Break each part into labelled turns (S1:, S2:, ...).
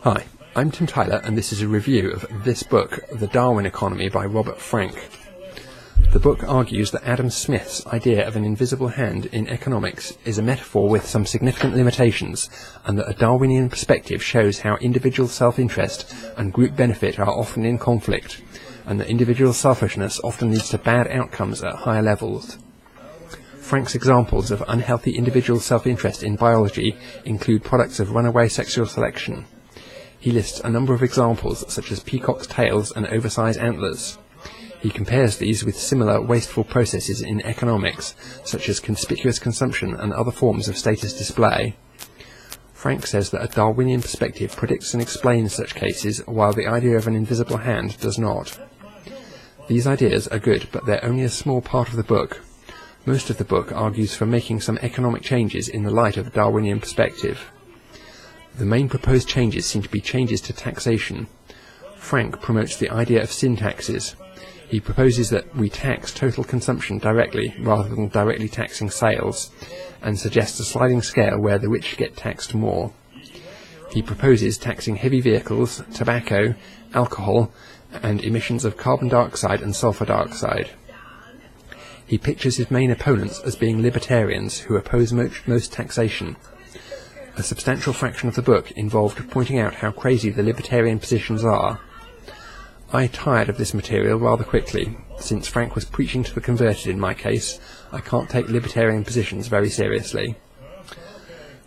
S1: Hi, I'm Tim Tyler, and this is a review of this book, The Darwin Economy by Robert Frank. The book argues that Adam Smith's idea of an invisible hand in economics is a metaphor with some significant limitations, and that a Darwinian perspective shows how individual self-interest and group benefit are often in conflict, and that individual selfishness often leads to bad outcomes at higher levels. Frank's examples of unhealthy individual self-interest in biology include products of runaway sexual selection. He lists a number of examples, such as peacock's tails and oversized antlers. He compares these with similar wasteful processes in economics, such as conspicuous consumption and other forms of status display. Frank says that a Darwinian perspective predicts and explains such cases, while the idea of an invisible hand does not. These ideas are good, but they're only a small part of the book. Most of the book argues for making some economic changes in the light of a Darwinian perspective. The main proposed changes seem to be changes to taxation. Frank promotes the idea of sin taxes. He proposes that we tax total consumption directly, rather than directly taxing sales, and suggests a sliding scale where the rich get taxed more. He proposes taxing heavy vehicles, tobacco, alcohol, and emissions of carbon dioxide and sulfur dioxide. He pictures his main opponents as being libertarians who oppose most taxation. A substantial fraction of the book involved pointing out how crazy the libertarian positions are. I tired of this material rather quickly. Since Frank was preaching to the converted in my case, I can't take libertarian positions very seriously.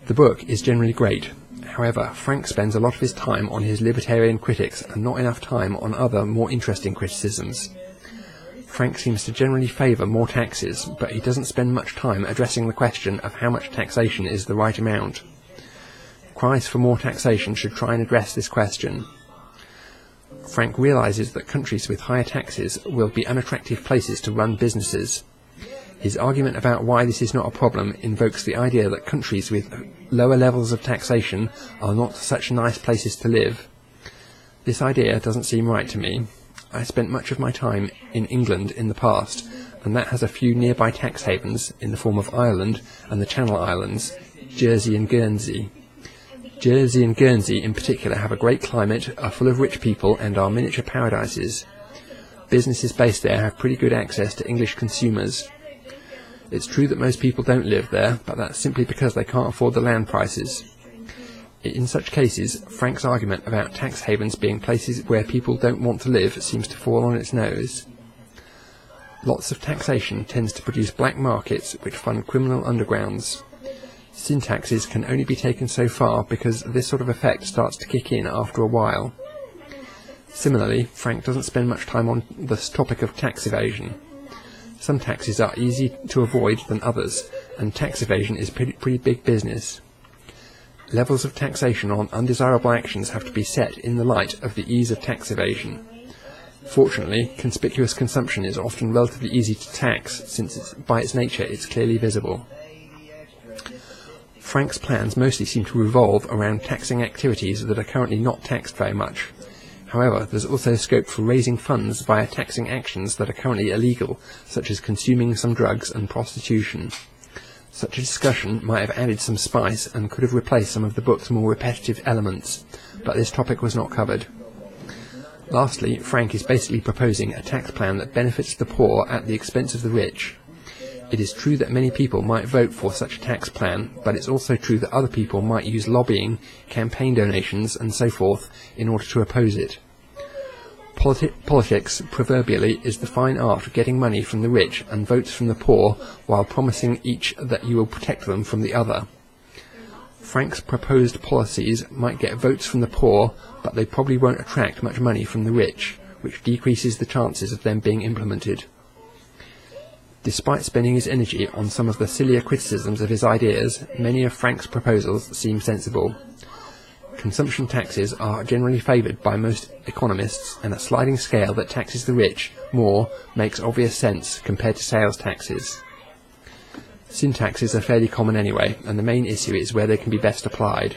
S1: The book is generally great. However, Frank spends a lot of his time on his libertarian critics and not enough time on other, more interesting criticisms. Frank seems to generally favour more taxes, but he doesn't spend much time addressing the question of how much taxation is the right amount. Cries for more taxation should try and address this question. Frank realises that countries with higher taxes will be unattractive places to run businesses. His argument about why this is not a problem invokes the idea that countries with lower levels of taxation are not such nice places to live. This idea doesn't seem right to me. I spent much of my time in England in the past, and that has a few nearby tax havens in the form of Ireland and the Channel Islands, Jersey and Guernsey. Jersey and Guernsey in particular have a great climate, are full of rich people, and are miniature paradises. Businesses based there have pretty good access to English consumers. It's true that most people don't live there, but that's simply because they can't afford the land prices. In such cases, Frank's argument about tax havens being places where people don't want to live seems to fall on its nose. Lots of taxation tends to produce black markets which fund criminal undergrounds. Sin taxes can only be taken so far because this sort of effect starts to kick in after a while. Similarly, Frank doesn't spend much time on this topic of tax evasion. Some taxes are easier to avoid than others, and tax evasion is pretty big business. Levels of taxation on undesirable actions have to be set in the light of the ease of tax evasion. Fortunately, conspicuous consumption is often relatively easy to tax, since by its nature it's clearly visible. Frank's plans mostly seem to revolve around taxing activities that are currently not taxed very much. However, there's also scope for raising funds via taxing actions that are currently illegal, such as consuming some drugs and prostitution. Such a discussion might have added some spice and could have replaced some of the book's more repetitive elements, but this topic was not covered. Lastly, Frank is basically proposing a tax plan that benefits the poor at the expense of the rich. It is true that many people might vote for such a tax plan, but it's also true that other people might use lobbying, campaign donations, and so forth in order to oppose it. Politics, proverbially, is the fine art of getting money from the rich and votes from the poor while promising each that you will protect them from the other. Frank's proposed policies might get votes from the poor, but they probably won't attract much money from the rich, which decreases the chances of them being implemented. Despite spending his energy on some of the sillier criticisms of his ideas, many of Frank's proposals seem sensible. Consumption taxes are generally favoured by most economists, and a sliding scale that taxes the rich more makes obvious sense compared to sales taxes. Sin taxes are fairly common anyway, and the main issue is where they can be best applied.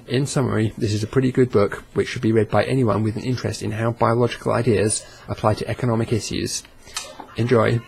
S1: In summary, this is a pretty good book which should be read by anyone with an interest in how biological ideas apply to economic issues. Enjoy!